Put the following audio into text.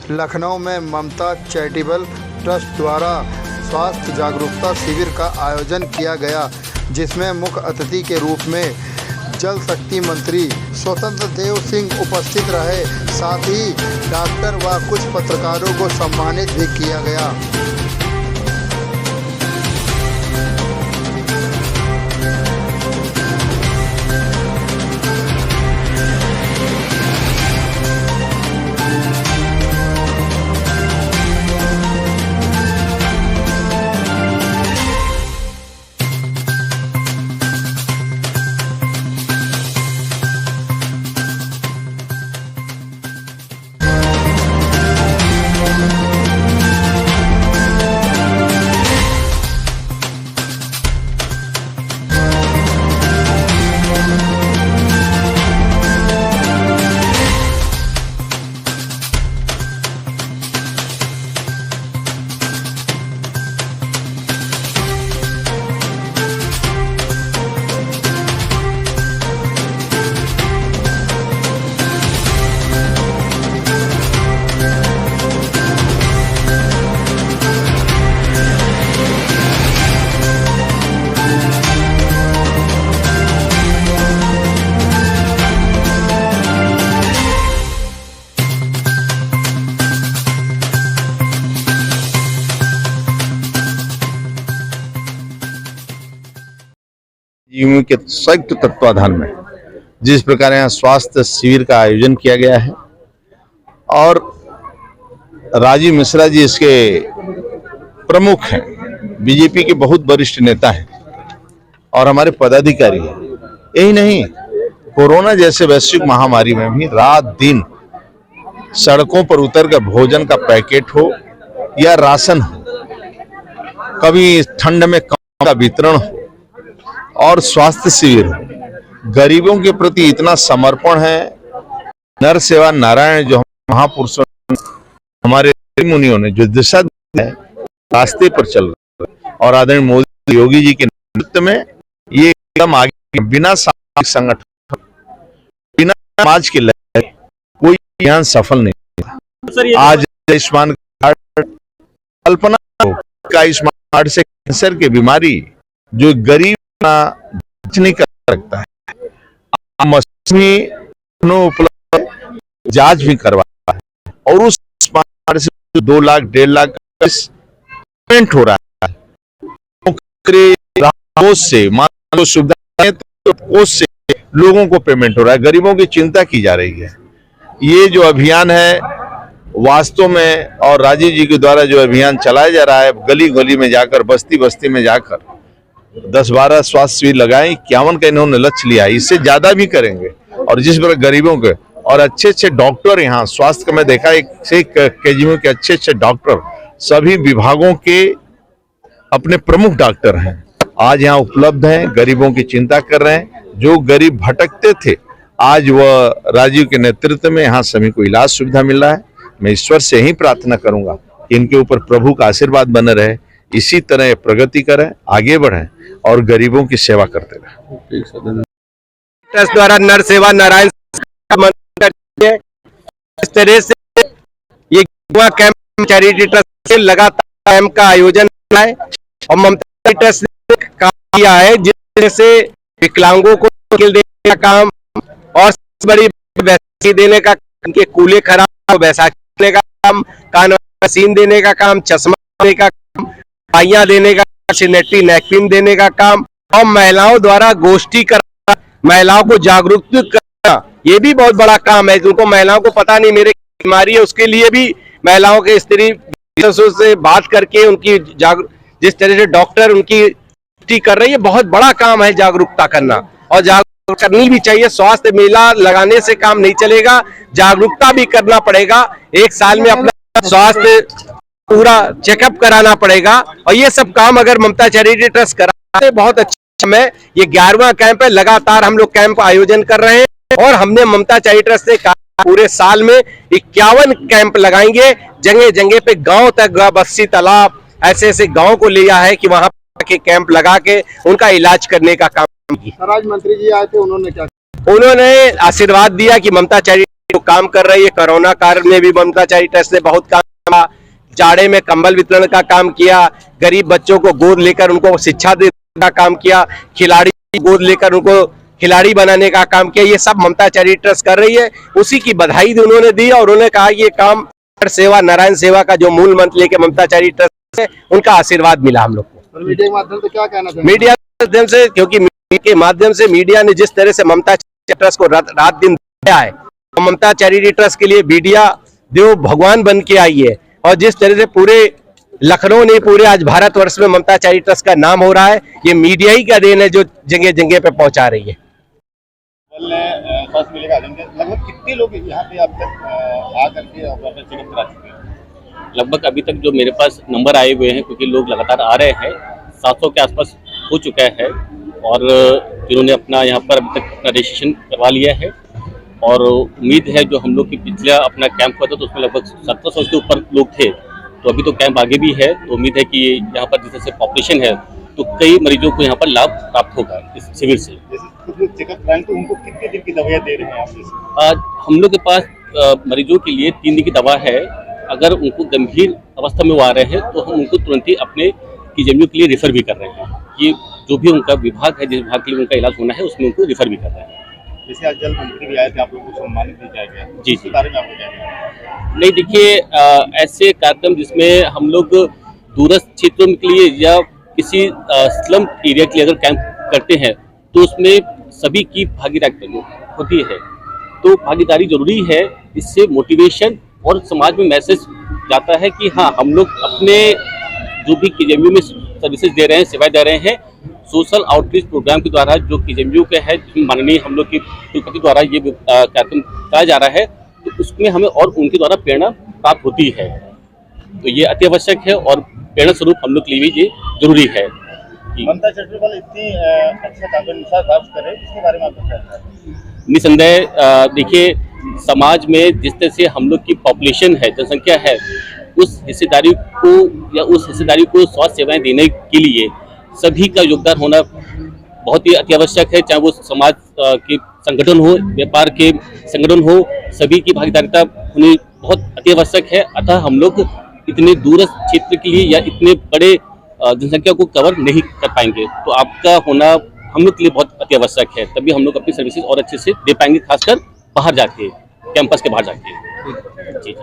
लखनऊ में ममता charitable trust द्वारा स्वास्थ्य जागरूकता शिविर का आयोजन किया गया, जिसमें मुख्य अतिथि के रूप में जल शक्ति मंत्री स्वतंत्र देव सिंह उपस्थित रहे। साथ ही डॉक्टर व कुछ पत्रकारों को सम्मानित भी किया गया। जीएमयू के संयुक्त तत्वाधान में जिस प्रकार यहाँ स्वास्थ्य शिविर का आयोजन किया गया है और राजीव मिश्रा जी इसके प्रमुख हैं, बीजेपी के बहुत वरिष्ठ नेता हैं और हमारे पदाधिकारी हैं। यही नहीं, कोरोना जैसे वैश्विक महामारी में भी रात दिन सड़कों पर उतरकर भोजन का पैकेट हो या राशन हो, कभी ठंड में कम का वितरण हो और स्वास्थ्य शिविर, गरीबों के प्रति इतना समर्पण है। नर सेवा नारायण जो महापुरुषों हमारे मुनियों ने जो दिशा दी है, रास्ते पर चल रहे हैं और आदरणीय मोदी योगी जी के नेतृत्व में ये एकदम आगे, बिना सामाजिक संगठन, बिना समाज के लहर कोई अभियान सफल नहीं है। आज आयुष्मान कार्ड, कल्पना का आयुष्मान कार्ड से कैंसर की बीमारी जो गरीब नहीं कर सकता है, उपलब्ध जांच भी करवाता है और उस से 2 लाख 1.5 लाख पेमेंट हो रहा है से सुविधा से लोगों को पेमेंट हो रहा है, गरीबों की चिंता की जा रही है। ये जो अभियान है वास्तव में, और राजीव जी के द्वारा जो अभियान चलाया जा रहा है, गली गली में जाकर, बस्ती बस्ती में जाकर 10-12 स्वास्थ्य शिविर लगाए, 51 का इन्होंने लक्ष्य लिया, इससे ज्यादा भी करेंगे। और जिस प्रकार गरीबों के और अच्छे डॉक्टर यहाँ स्वास्थ्य का मैं देखा, एक केजीएमयू के अच्छे डॉक्टर सभी विभागों के अपने प्रमुख डॉक्टर हैं, आज यहाँ उपलब्ध हैं, गरीबों की चिंता कर रहे हैं। जो गरीब भटकते थे, आज वह राजीव के नेतृत्व में यहाँ सभी को इलाज सुविधा मिल रहा है। मैं ईश्वर से ही प्रार्थना करूंगा कि इनके ऊपर प्रभु का आशीर्वाद बने रहे, इसी तरह प्रगति करें, आगे बढ़ें और गरीबों की सेवा करते रहें। ट्रस्ट द्वारा नर सेवा नारायण इस तरह से ये कैंप चैरिटी ट्रस्ट से लगातार कैंप का आयोजन है और ममता ट्रस्ट ने काम किया है, जिससे विकलांगों को साइकिल देने का काम और बड़ी बैसाखी देने का, उनके कूले खराब बैसाखी देने का काम, कान मशीन देने का काम, चश्मा देने का काम, पाइयां देने का, सैनिटरी नैपकिन देने का काम और महिलाओं द्वारा गोष्ठी करना, महिलाओं को जागरूक करना, ये भी बहुत बड़ा काम है। जिनको महिलाओं को पता नहीं मेरे बीमारी है, उसके लिए भी महिलाओं के स्त्री से बात करके उनकी जिस तरह से डॉक्टर उनकी गोष्ठी कर रही है, बहुत बड़ा काम है जागरूकता करना और जागरूक करनी भी चाहिए। स्वास्थ्य मेला लगाने से काम नहीं चलेगा, जागरूकता भी करना पड़ेगा। एक साल में अपना स्वास्थ्य पूरा चेकअप कराना पड़ेगा और ये सब काम अगर ममता चैरिटी ट्रस्ट कराते बहुत अच्छा है। ये 11वां कैंप है, लगातार हम लोग कैंप आयोजन कर रहे हैं और हमने ममता चैरिटी ट्रस्ट से पूरे साल में 51 कैंप लगाएंगे, जगह जगह पे गांव तक, बस्ती तालाब ऐसे गांव को लिया है कि वहां के कैंप लगा के उनका इलाज करने का काम किया। आज मंत्री जी आए थे, उन्होंने क्या, उन्होंने आशीर्वाद दिया कि ममता चैरिटी जो काम कर रही है, कोरोना काल में भी ममता चैरिटी ट्रस्ट ने बहुत काम किया, जाड़े में कंबल वितरण का काम किया, गरीब बच्चों को गोद लेकर उनको शिक्षा देने का काम किया, खिलाड़ी गोद लेकर उनको खिलाड़ी बनाने का काम किया। ये सब ममता चैरिटी ट्रस्ट कर रही है। उसी की बधाई उन्होंने दी और उन्होंने कहा ये काम सेवा, नारायण सेवा का जो मूल मंत्र लेके ममता चैरिटी ट्रस्ट है, उनका आशीर्वाद मिला हम लोग को। मीडिया के माध्यम से क्या कहना चाहिए? मीडिया के माध्यम से, क्योंकि मीडिया के माध्यम से मीडिया ने जिस तरह से ममता चैरिटी ट्रस्ट को रात दिन दिया है, तो ममता चैरिटी ट्रस्ट के लिए मीडिया देव भगवान बन के आई है। और जिस तरह से पूरे लखनऊ नहीं, पूरे आज भारतवर्ष में ममता चैरिटी ट्रस्ट का नाम हो रहा है, ये मीडिया ही का देन है जो जगह जगह पे पहुंचा रही है। स्वास्थ्य मेले का लगभग कितने लोग यहाँ पे अब तक आ करके अपना चेकअप करा चुके हैं? लगभग अभी तक जो मेरे पास नंबर आए हुए हैं, क्योंकि लोग लगातार आ रहे हैं, 700 के आसपास हो चुका है और जिन्होंने अपना यहाँ पर अभी तक अपना रजिस्ट्रेशन करवा लिया है। और उम्मीद है जो हम लोग की पिछला अपना कैंप हुआ था तो उसमें लगभग 1700 के ऊपर लोग थे, तो अभी तो कैंप आगे भी है। तो उम्मीद है कि यहाँ पर जिस तरह से पॉपुलेशन है तो कई मरीजों को यहाँ पर लाभ प्राप्त होगा इस शिविर से। जैसे कुछ लोग चेकअप कराएं तो उनको कितने दिन की दवाइयाँ दे रहे हैं आप? आज हम लोग के पास मरीजों के लिए 3 दिन की दवा है। अगर उनको गंभीर अवस्था में वो आ रहे हैं तो हम उनको तुरंत ही अपने KGMU के लिए रेफर भी कर रहे हैं। ये जो भी उनका विभाग है, जिस विभाग के लिए उनका इलाज होना है, उसमें उनको रेफर भी कर रहे हैं। जैसे आज जल मंत्री भी आए थे, आप लोगों को सम्मानित भी किया गया, जी इस बारे में आपको क्या कहना है? नहीं, देखिए ऐसे कार्यक्रम जिसमें हम लोग दूरस्थ क्षेत्रों के लिए या किसी स्लम एरिया के लिए अगर कैंप करते हैं तो उसमें सभी की भागीदारी होती है। तो भागीदारी जरूरी है, इससे मोटिवेशन और समाज में मैसेज जाता है कि हाँ, हम लोग अपने जो भी KGMU में सर्विसेज दे रहे हैं, सेवाएं दे रहे हैं, सोशल आउटरीच प्रोग्राम के द्वारा जो KGMU के है, माननीय हम लोग की कुलपति द्वारा ये कार्यक्रम कराया जा रहा है, तो उसमें हमें और उनके द्वारा प्रेरणा प्राप्त होती है। तो ये अति आवश्यक है और प्रेरणा स्वरूप हम लोग के लिए भी ये जरूरी है। ममता चैरिटी वाले इतनी अच्छा काम करे, इसके बारे में आपको क्या कहना है? निसंदेह देखिए, समाज में जिस तरह से हम लोग की पॉपुलेशन है, जनसंख्या है, उस हिस्सेदारी को स्वास्थ्य सेवाएं देने के लिए सभी का योगदान होना बहुत ही अति आवश्यक है। चाहे वो समाज के संगठन हो, व्यापार के संगठन हो, सभी की भागीदारिता होनी बहुत अति आवश्यक है। अतः हम लोग इतने दूरस्थ क्षेत्र के लिए या इतने बड़े जनसंख्या को कवर नहीं कर पाएंगे, तो आपका होना हम लोग के लिए बहुत अति आवश्यक है। तभी हम लोग अपनी सर्विसेज और अच्छे से दे पाएंगे, खासकर बाहर जाके, कैंपस के बाहर जाके। जी।